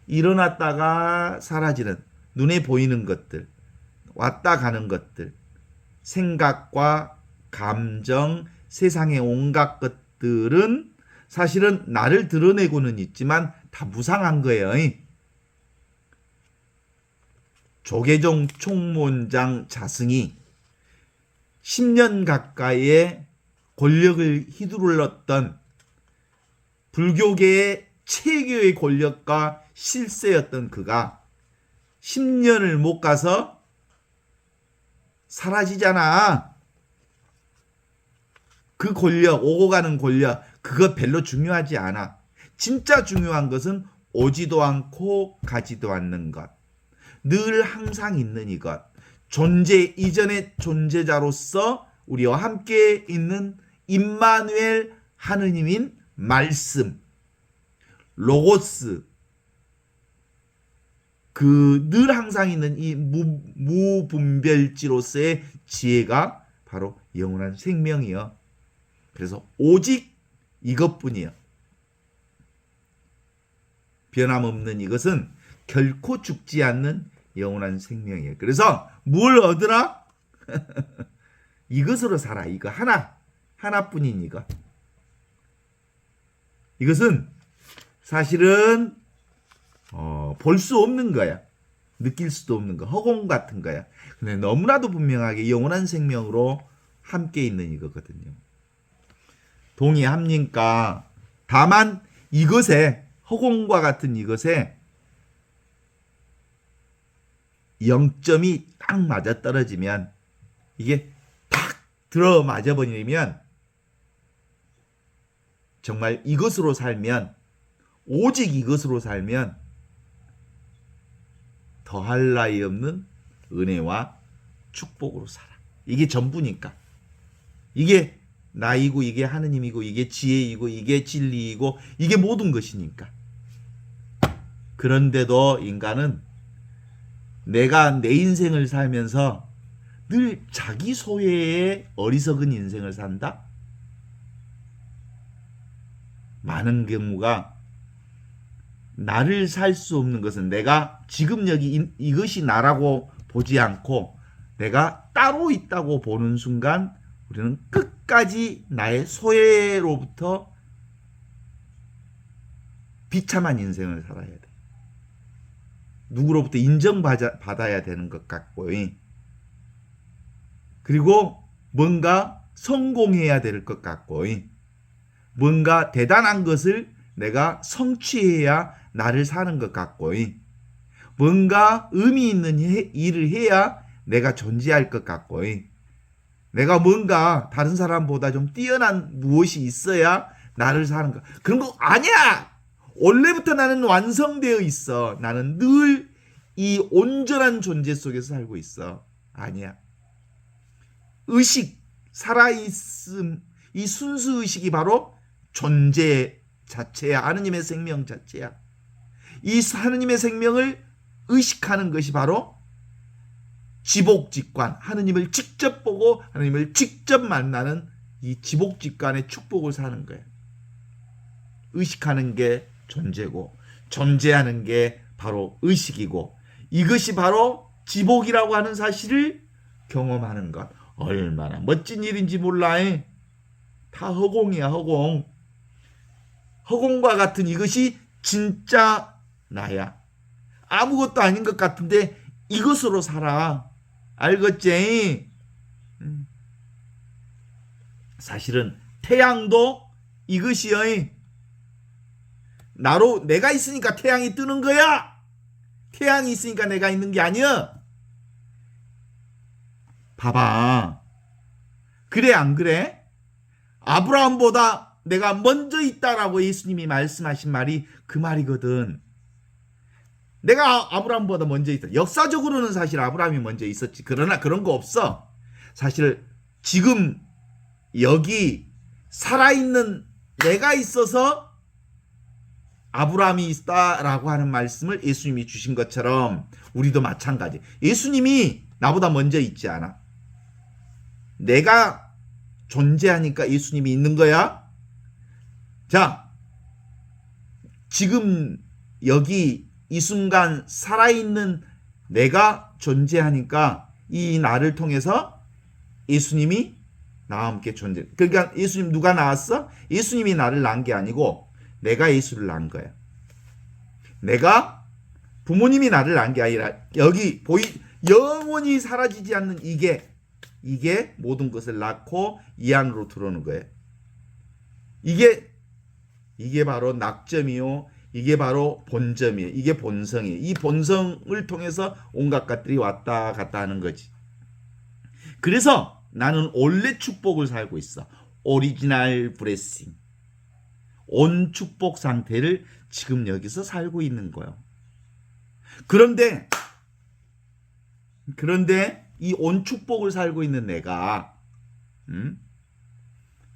일어났다가 사라지는 눈에 보이는 것들, 왔다 가는 것들, 생각과 감정, 세상의 온갖 것들은 사실은 나를 드러내고는 있지만 다 무상한 거예요. 조계종 총무원장 자승이 10년 가까이의 권력을 휘두르렀던 불교계의 최고의 권력과 실세였던 그가 10년을 못 가서 사라지잖아. 그 권력, 오고 가는 권력, 그거 별로 중요하지 않아. 진짜 중요한 것은 오지도 않고 가지도 않는 것. 늘 항상 있는 이것. 존재 이전의 존재자로서 우리와 함께 있는 임마누엘 하느님인 말씀. 로고스, 그 늘 항상 있는 이 무분별지로서의 지혜가 바로 영원한 생명이요. 그래서 오직 이것뿐이요. 변함없는 이것은 결코 죽지 않는 영원한 생명이에요. 그래서 뭘 얻으라? 이것으로 살아. 이거 하나뿐인 이거. 이것은 사실은 볼 수 없는 거야. 느낄 수도 없는 거. 허공 같은 거야. 근데 너무나도 분명하게 영원한 생명으로 함께 있는 이거거든요. 동의합니까? 다만 이것에, 허공과 같은 이것에 0점이 딱 맞아떨어지면, 이게 탁 들어맞아 버리면, 정말 이것으로 살면, 오직 이것으로 살면 더할 나위 없는 은혜와 축복으로 살아. 이게 전부니까. 이게 나이고, 이게 하느님이고, 이게 지혜이고, 이게 진리이고, 이게 모든 것이니까. 그런데도 인간은 내가 내 인생을 살면서 늘 자기 소외의 어리석은 인생을 산다? 많은 경우가 나를 살 수 없는 것은, 내가 지금 여기 이것이 나라고 보지 않고 내가 따로 있다고 보는 순간 우리는 끝까지 나의 소외로부터 비참한 인생을 살아야 돼. 누구로부터 인정받아야 되는 것 같고, 그리고 뭔가 성공해야 될 것 같고, 뭔가 대단한 것을 내가 성취해야 나를 사는 것 같고, 뭔가 의미 있는 일을 해야 내가 존재할 것 같고, 내가 뭔가 다른 사람보다 좀 뛰어난 무엇이 있어야 나를 사는 것. 그런 거 아니야. 원래부터 나는 완성되어 있어. 나는 늘 이 온전한 존재 속에서 살고 있어. 아니야. 의식, 살아있음, 이 순수 의식이 바로 존재 자체야. 하느님의 생명 자체야. 이 하느님의 생명을 의식하는 것이 바로 지복직관, 하느님을 직접 보고 하느님을 직접 만나는 이 지복직관의 축복을 사는 거예요. 의식하는 게 존재고, 존재하는 게 바로 의식이고, 이것이 바로 지복이라고 하는 사실을 경험하는 것. 얼마나 멋진 일인지 몰라. 다 허공이야, 허공. 허공과 같은 이것이 진짜 나야. 아무것도 아닌 것 같은데 이것으로 살아. 알겠지? 사실은 태양도 이것이여. 나로 내가 있으니까 태양이 뜨는 거야. 태양이 있으니까 내가 있는 게 아니야. 봐봐. 그래 안 그래? 아브라함보다 내가 먼저 있다라고 예수님이 말씀하신 말이 그 말이거든. 내가 아브라함보다 먼저 있다. 역사적으로는 사실 아브라함이 먼저 있었지. 그러나 그런 거 없어. 사실 지금 여기 살아있는 내가 있어서 아브라함이 있다라고 하는 말씀을 예수님이 주신 것처럼 우리도 마찬가지. 예수님이 나보다 먼저 있지 않아. 내가 존재하니까 예수님이 있는 거야. 자, 지금 여기 이 순간 살아있는 내가 존재하니까 이 나를 통해서 예수님이 나와 함께 존재. 그러니까 예수님 누가 나왔어? 예수님이 나를 낳은 게 아니고 내가 예수를 낳은 거야. 내가 부모님이 나를 낳은 게 아니라 여기 영원히 사라지지 않는 이게 모든 것을 낳고 이 안으로 들어오는 거예요. 이게 바로 낙점이요. 이게 바로 본점이에요. 이게 본성이에요. 이 본성을 통해서 온갖 것들이 왔다 갔다 하는 거지. 그래서 나는 원래 축복을 살고 있어. 오리지널 브레싱. 온 축복 상태를 지금 여기서 살고 있는 거예요. 그런데 이 온 축복을 살고 있는 내가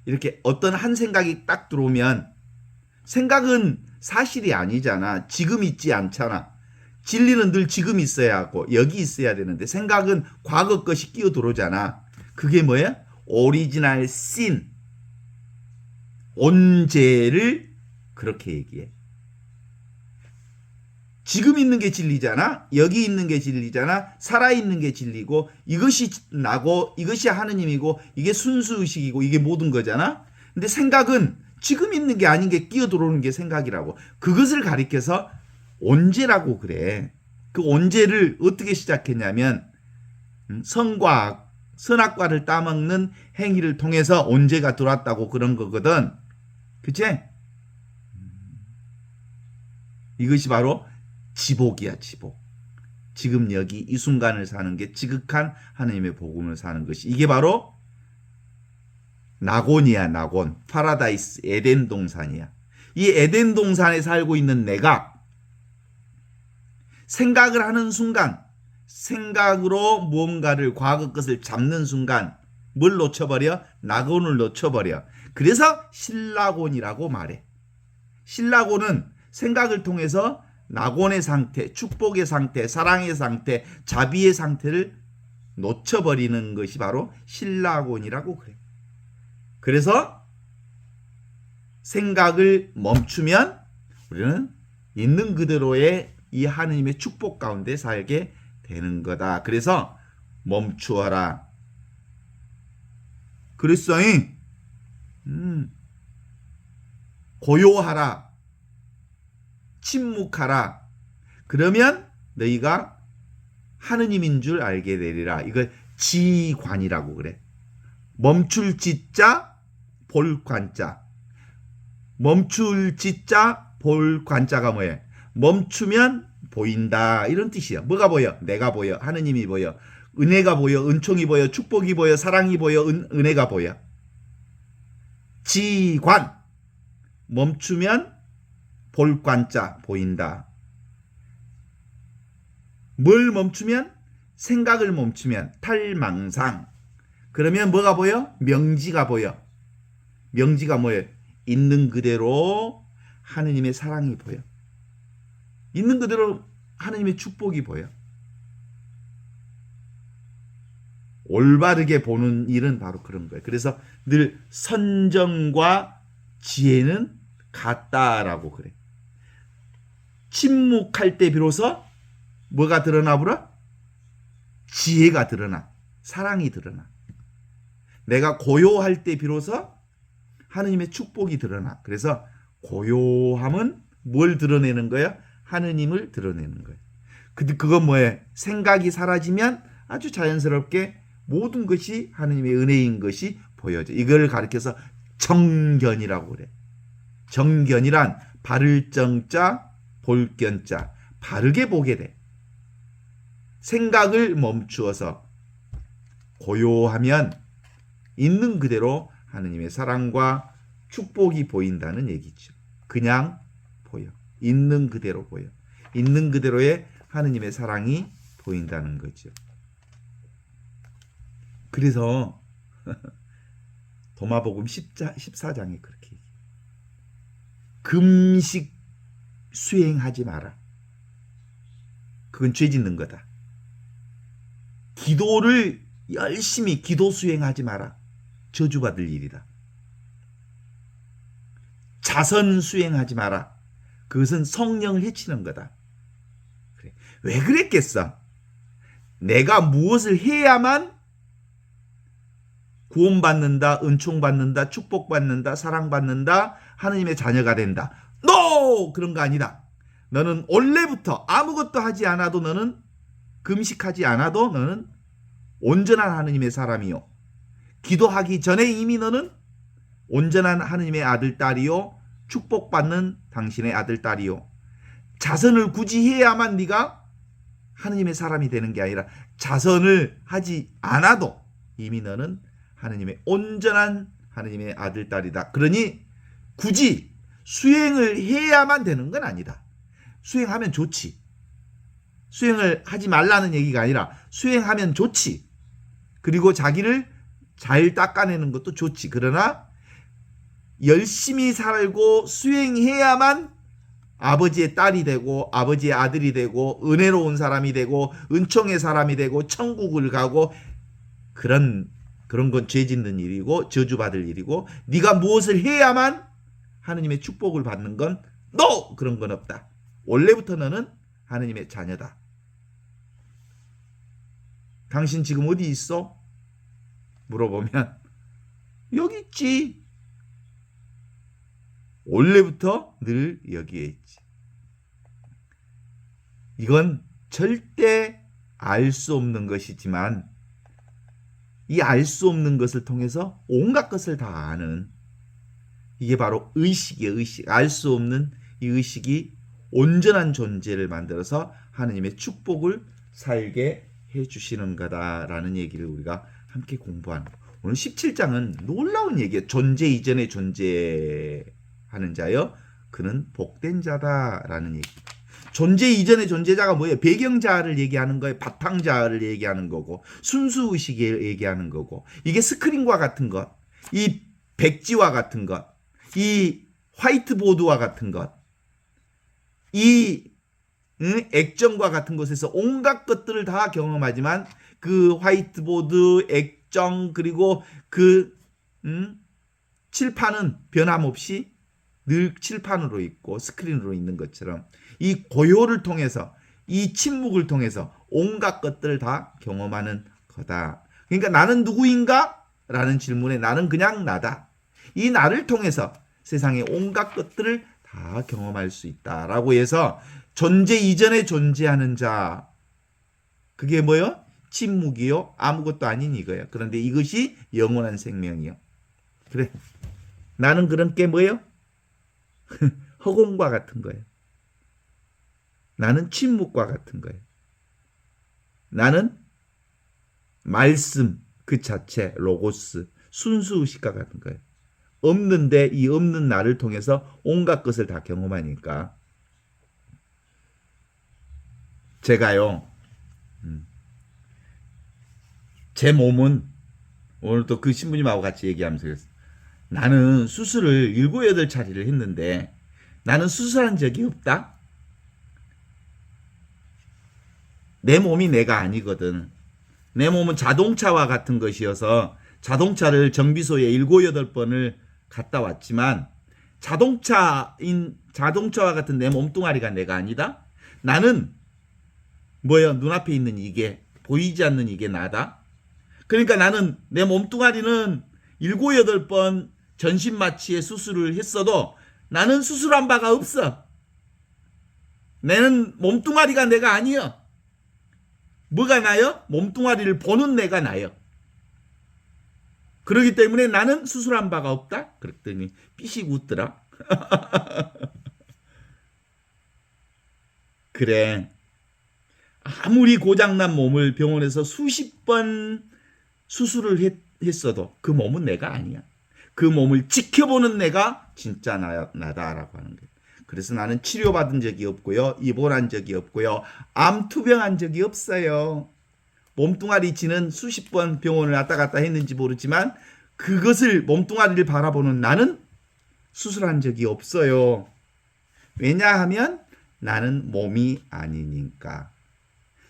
이렇게 어떤 한 생각이 딱 들어오면 생각은 사실이 아니잖아. 지금 있지 않잖아. 진리는 늘 지금 있어야 하고 여기 있어야 되는데 생각은 과거 것이 끼어 들어오잖아. 그게 뭐야? 오리지널 씬. 온재를 그렇게 얘기해. 지금 있는 게 진리잖아. 여기 있는 게 진리잖아. 살아있는 게 진리고 이것이 나고 이것이 하느님이고 이게 순수의식이고 이게 모든 거잖아. 근데 생각은 지금 있는 게 아닌 게 끼어 들어오는 게 생각이라고. 그것을 가리켜서 온재라고 그래. 그 온재를 어떻게 시작했냐면 선과악, 선악과를 따먹는 행위를 통해서 온재가 들어왔다고 그런 거거든. 그치? 이것이 바로 지복이야, 지복. 지금 여기 이 순간을 사는 게 지극한 하나님의 복음을 사는 것이. 이게 바로 낙원이야, 낙원. 파라다이스, 에덴 동산이야. 이 에덴 동산에 살고 있는 내가 생각을 하는 순간, 생각으로 무언가를 과거 것을 잡는 순간 뭘 놓쳐버려? 낙원을 놓쳐버려. 그래서 신락원이라고 말해. 신락원은 생각을 통해서 낙원의 상태, 축복의 상태, 사랑의 상태, 자비의 상태를 놓쳐버리는 것이 바로 신락원이라고 그래. 그래서 생각을 멈추면 우리는 있는 그대로의 이 하느님의 축복 가운데 살게 되는 거다. 그래서 멈추어라. 그랬어잉. 고요하라. 침묵하라. 그러면 너희가 하느님인 줄 알게 되리라. 이걸 지관이라고 그래. 멈출 지자, 볼 관자. 멈출 지자, 볼 관자가 뭐예요? 멈추면 보인다. 이런 뜻이야. 뭐가 보여? 내가 보여. 하느님이 보여. 은혜가 보여. 은총이 보여. 축복이 보여. 사랑이 보여. 은혜가 보여. 지관. 멈추면 볼 관자 보인다. 뭘 멈추면? 생각을 멈추면 탈망상. 그러면 뭐가 보여? 명지가 보여. 명지가 뭐예요? 있는 그대로 하느님의 사랑이 보여. 있는 그대로 하느님의 축복이 보여. 올바르게 보는 일은 바로 그런 거예요. 그래서 늘 선정과 지혜는 같다라고 그래. 침묵할 때 비로소 뭐가 드러나 보라? 지혜가 드러나. 사랑이 드러나. 내가 고요할 때 비로소 하느님의 축복이 드러나. 그래서 고요함은 뭘 드러내는 거야? 하느님을 드러내는 거예요. 그건 뭐예요? 생각이 사라지면 아주 자연스럽게 모든 것이 하느님의 은혜인 것이 보여져. 이걸 가리켜서 정견이라고 그래. 정견이란 바를 정자, 볼 견자. 바르게 보게 돼. 생각을 멈추어서 고요하면 있는 그대로 하느님의 사랑과 축복이 보인다는 얘기죠. 그냥 보여. 있는 그대로 보여. 있는 그대로의 하느님의 사랑이 보인다는 거죠. 그래서 도마복음 14장에 그렇게 얘기해요. 금식 수행하지 마라. 그건 죄 짓는 거다. 기도를 열심히 기도 수행하지 마라. 저주받을 일이다. 자선 수행하지 마라. 그것은 성령을 해치는 거다. 그래. 왜 그랬겠어? 내가 무엇을 해야만 구원받는다, 은총받는다, 축복받는다, 사랑받는다, 하느님의 자녀가 된다. No! 그런 거 아니다. 너는 원래부터 아무것도 하지 않아도 너는 금식하지 않아도 너는 온전한 하느님의 사람이요. 기도하기 전에 이미 너는 온전한 하느님의 아들, 딸이요. 축복받는 당신의 아들, 딸이요. 자선을 굳이 해야만 네가 하느님의 사람이 되는 게 아니라 자선을 하지 않아도 이미 너는 하느님의 온전한 하느님의 아들, 딸이다. 그러니 굳이 수행을 해야만 되는 건 아니다. 수행하면 좋지. 수행을 하지 말라는 얘기가 아니라 수행하면 좋지. 그리고 자기를 잘 닦아내는 것도 좋지. 그러나 열심히 살고 수행해야만 아버지의 딸이 되고 아버지의 아들이 되고 은혜로운 사람이 되고 은총의 사람이 되고 천국을 가고 그런 건 죄 짓는 일이고 저주받을 일이고 네가 무엇을 해야만 하느님의 축복을 받는 건 NO! 그런 건 없다. 원래부터 너는 하느님의 자녀다. 당신 지금 어디 있어? 물어보면 여기 있지. 원래부터 늘 여기에 있지. 이건 절대 알 수 없는 것이지만 이 알 수 없는 것을 통해서 온갖 것을 다 아는 이게 바로 의식이에요. 의식. 알 수 없는 이 의식이 온전한 존재를 만들어서 하느님의 축복을 살게 해주시는 거다라는 얘기를 우리가 함께 공부하는 거예요. 오늘 17장은 놀라운 얘기예요. 존재 이전에 존재하는 자여 그는 복된 자다라는 얘기. 존재 이전의 존재자가 뭐예요? 배경자를 얘기하는 거예요. 바탕자를 얘기하는 거고 순수의식을 얘기하는 거고 이게 스크린과 같은 것, 이 백지와 같은 것, 이 화이트보드와 같은 것, 이 액정과 같은 곳에서 온갖 것들을 다 경험하지만 그 화이트보드, 액정 그리고 그 칠판은 변함없이 늘 칠판으로 있고 스크린으로 있는 것처럼 이 고요를 통해서 이 침묵을 통해서 온갖 것들을 다 경험하는 거다. 그러니까 나는 누구인가? 라는 질문에 나는 그냥 나다. 이 나를 통해서 세상의 온갖 것들을 다 경험할 수 있다라고 해서 존재 이전에 존재하는 자 그게 뭐요? 침묵이요? 아무것도 아닌 이거예요. 그런데 이것이 영원한 생명이요. 그래. 나는 그런 게 뭐예요? 허공과 같은 거예요. 나는 침묵과 같은 거예요. 나는 말씀 그 자체 로고스 순수의식과 같은 거예요. 없는데 이 없는 나를 통해서 온갖 것을 다 경험하니까 제가요 제 몸은 오늘 또 그 신부님하고 같이 얘기하면서 그랬어요. 나는 수술을 7, 8차례를 했는데 나는 수술한 적이 없다. 내 몸이 내가 아니거든. 내 몸은 자동차와 같은 것이어서 자동차를 정비소에 7, 8번을 갔다 왔지만 자동차와 같은 내 몸뚱아리가 내가 아니다. 나는 뭐야? 눈앞에 있는 이게 보이지 않는 이게 나다. 그러니까 나는 내 몸뚱아리는 7, 8번 전신마취의 수술을 했어도 나는 수술한 바가 없어. 나는 몸뚱아리가 내가 아니여. 뭐가 나요? 몸뚱아리를 보는 내가 나요. 그렇기 때문에 나는 수술한 바가 없다. 그랬더니 삐씩 웃더라. 그래. 아무리 고장난 몸을 병원에서 수십 번 수술을 했어도 그 몸은 내가 아니야. 그 몸을 지켜보는 내가 진짜 나다라고 하는 거예요. 그래서 나는 치료받은 적이 없고요. 입원한 적이 없고요. 암 투병한 적이 없어요. 몸뚱아리 지는 수십 번 병원을 왔다 갔다 했는지 모르지만 그것을 몸뚱아리를 바라보는 나는 수술한 적이 없어요. 왜냐하면 나는 몸이 아니니까.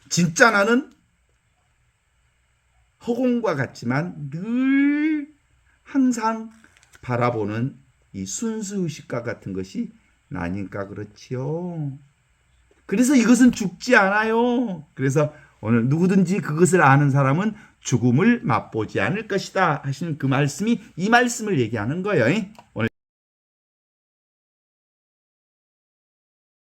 진짜 나는 허공과 같지만 늘 항상 바라보는 이 순수의식과 같은 것이 나니까 그렇지요. 그래서 이것은 죽지 않아요. 그래서 오늘 누구든지 그것을 아는 사람은 죽음을 맛보지 않을 것이다 하시는 그 말씀이 이 말씀을 얘기하는 거예요.